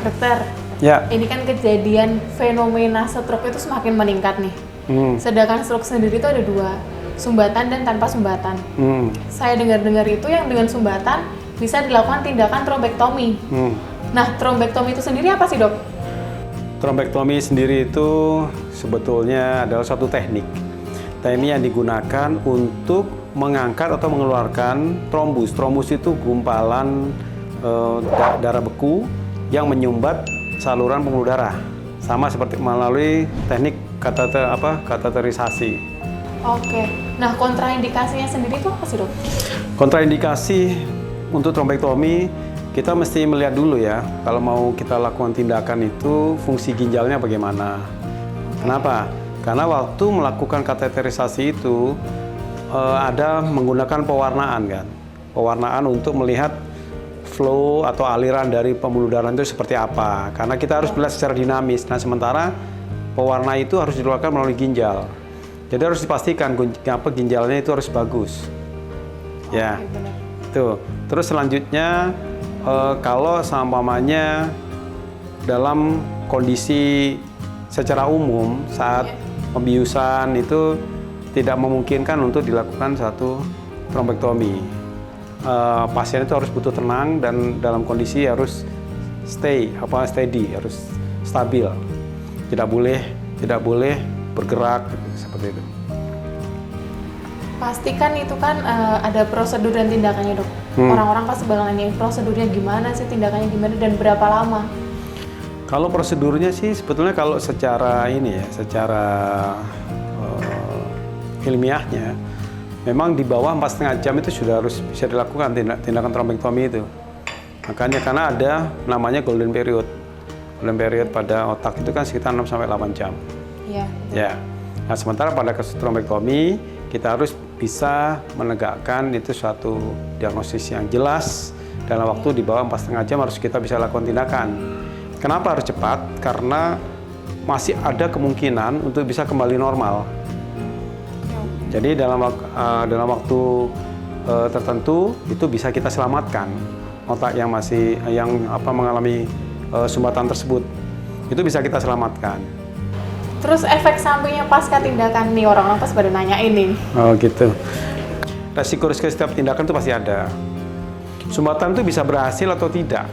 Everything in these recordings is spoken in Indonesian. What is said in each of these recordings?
Dokter, Ya. ini kan kejadian fenomena stroke itu semakin meningkat nih. Sedangkan stroke sendiri itu ada dua, sumbatan dan tanpa sumbatan. Saya dengar-dengar itu yang dengan sumbatan bisa dilakukan tindakan trombektomi. Nah, trombektomi itu sendiri apa sih, Dok? Trombektomi sendiri itu sebetulnya adalah suatu teknik. Teknik yang digunakan untuk mengangkat atau mengeluarkan trombus. Trombus itu gumpalan darah beku yang menyumbat saluran pembuluh darah. Sama seperti melalui teknik kateterisasi. Oke. Nah, kontraindikasinya sendiri itu apa sih, Dok? Kontraindikasi untuk trombektomi, kita mesti melihat dulu ya, kalau mau kita lakukan tindakan itu fungsi ginjalnya bagaimana. Kenapa? Karena waktu melakukan kateterisasi itu ada menggunakan pewarnaan kan. Pewarnaan untuk melihat flow atau aliran dari pembuluh darah itu seperti apa. Karena kita harus melihat secara dinamis. Nah, sementara pewarna itu harus dilakukan melalui ginjal. Jadi harus dipastikan ginjalnya itu harus bagus. Ya, tuh. Terus selanjutnya kalau seumpamanya dalam kondisi secara umum saat pembiusan itu tidak memungkinkan untuk dilakukan satu trombektomi. Pasien itu harus butuh tenang dan dalam kondisi harus steady, harus stabil. Tidak boleh bergerak seperti itu. Pastikan itu kan ada prosedur dan tindakannya, Dok. Orang-orang pasti bakal nanya prosedurnya gimana sih, tindakannya gimana dan berapa lama? Kalau prosedurnya sih sebetulnya kalau secara ilmiahnya memang di bawah 4,5 jam itu sudah harus bisa dilakukan tindakan trombektomi itu. Makanya karena ada namanya golden period. Golden period pada otak itu kan sekitar 6-8 jam. Iya. Ya. Nah, sementara pada kasus trombektomi kita harus bisa menegakkan itu suatu diagnosis yang jelas dalam waktu di bawah 4,5 jam harus kita bisa lakukan tindakan. Kenapa harus cepat? Karena masih ada kemungkinan untuk bisa kembali normal. Jadi dalam waktu tertentu itu bisa kita selamatkan otak yang mengalami sumbatan tersebut. Itu bisa kita selamatkan. Terus efek sampingnya pasca tindakan nih, orang-orang pas pada nanya ini. Oh gitu. Resiko setiap tindakan itu pasti ada. Sumbatan itu bisa berhasil atau tidak.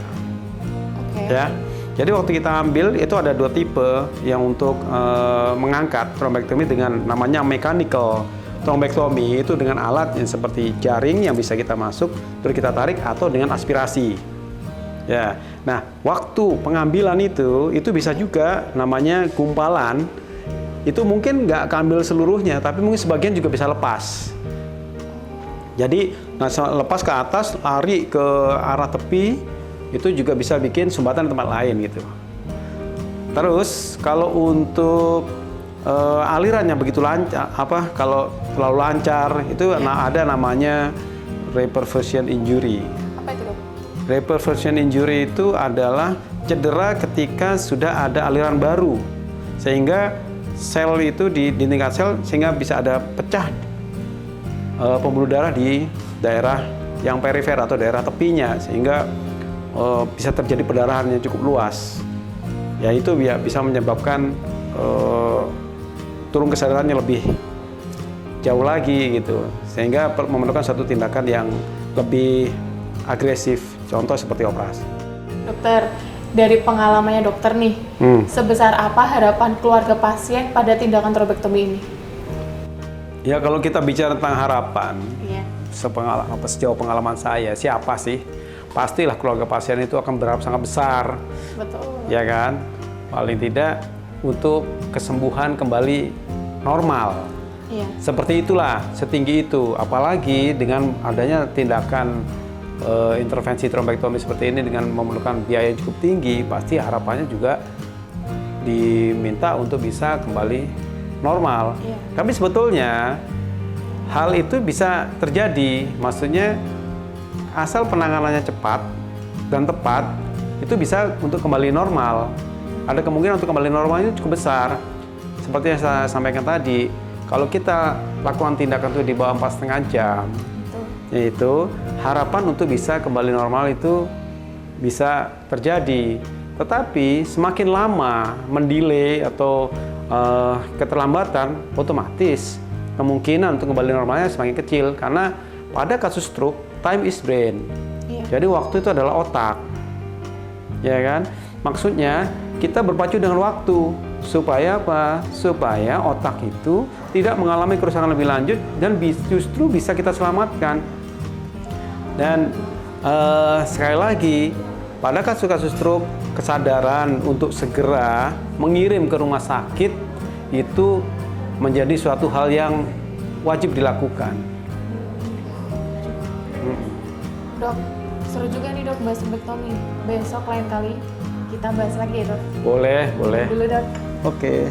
Ya. Jadi waktu kita ambil itu ada dua tipe yang untuk mengangkat trombektomi dengan namanya mechanical trombektomi, itu dengan alat yang seperti jaring yang bisa kita masuk terus kita tarik atau dengan aspirasi. Ya. Nah, waktu pengambilan itu bisa juga namanya gumpalan. Itu mungkin nggak keambil seluruhnya, tapi mungkin sebagian juga bisa lepas. Jadi, lepas ke atas, lari ke arah tepi, itu juga bisa bikin sumbatan di tempat lain gitu. Terus, kalau untuk alirannya begitu lancar, kalau terlalu lancar, itu ada namanya reperfusion injury. Apa itu, Dok? Reperfusion injury itu adalah cedera ketika sudah ada aliran baru, sehingga sel itu di tingkat sel sehingga bisa ada pecah pembuluh darah di daerah yang perifer atau daerah tepinya, sehingga bisa terjadi perdarahan yang cukup luas. Ya itu bisa menyebabkan turun kesadarannya lebih jauh lagi gitu, sehingga memerlukan satu tindakan yang lebih agresif, contoh seperti operasi. Dokter, dari pengalamannya dokter nih, sebesar apa harapan keluarga pasien pada tindakan trombektomi ini? Ya kalau kita bicara tentang harapan, sejauh pengalaman saya, siapa sih? Pastilah keluarga pasien itu akan berharap sangat besar. Betul. Ya kan? Paling tidak untuk kesembuhan kembali normal. Iya. Seperti itulah, setinggi itu. Apalagi dengan adanya tindakan intervensi trombektomi seperti ini dengan memerlukan biaya yang cukup tinggi, pasti harapannya juga diminta untuk bisa kembali normal. Iya. Tapi sebetulnya hal itu bisa terjadi, maksudnya asal penanganannya cepat dan tepat, itu bisa untuk kembali normal. Ada kemungkinan untuk kembali normal itu cukup besar. Seperti yang saya sampaikan tadi, kalau kita lakukan tindakan itu di bawah 4,5 jam, yaitu harapan untuk bisa kembali normal itu bisa terjadi. Tetapi semakin lama mendelay atau keterlambatan, otomatis kemungkinan untuk kembali normalnya semakin kecil. Karena pada kasus stroke, time is brain. Jadi waktu itu adalah otak. Ya kan? Maksudnya kita berpacu dengan waktu supaya apa? Supaya otak itu tidak mengalami kerusakan lebih lanjut dan justru bisa kita selamatkan. Dan sekali lagi, pada kasus-kasus stroke, kesadaran untuk segera mengirim ke rumah sakit itu menjadi suatu hal yang wajib dilakukan. Dok, seru juga nih dok bahas lumpectomy. Besok lain kali kita bahas lagi ya dok. Boleh. Dulu dok. Oke.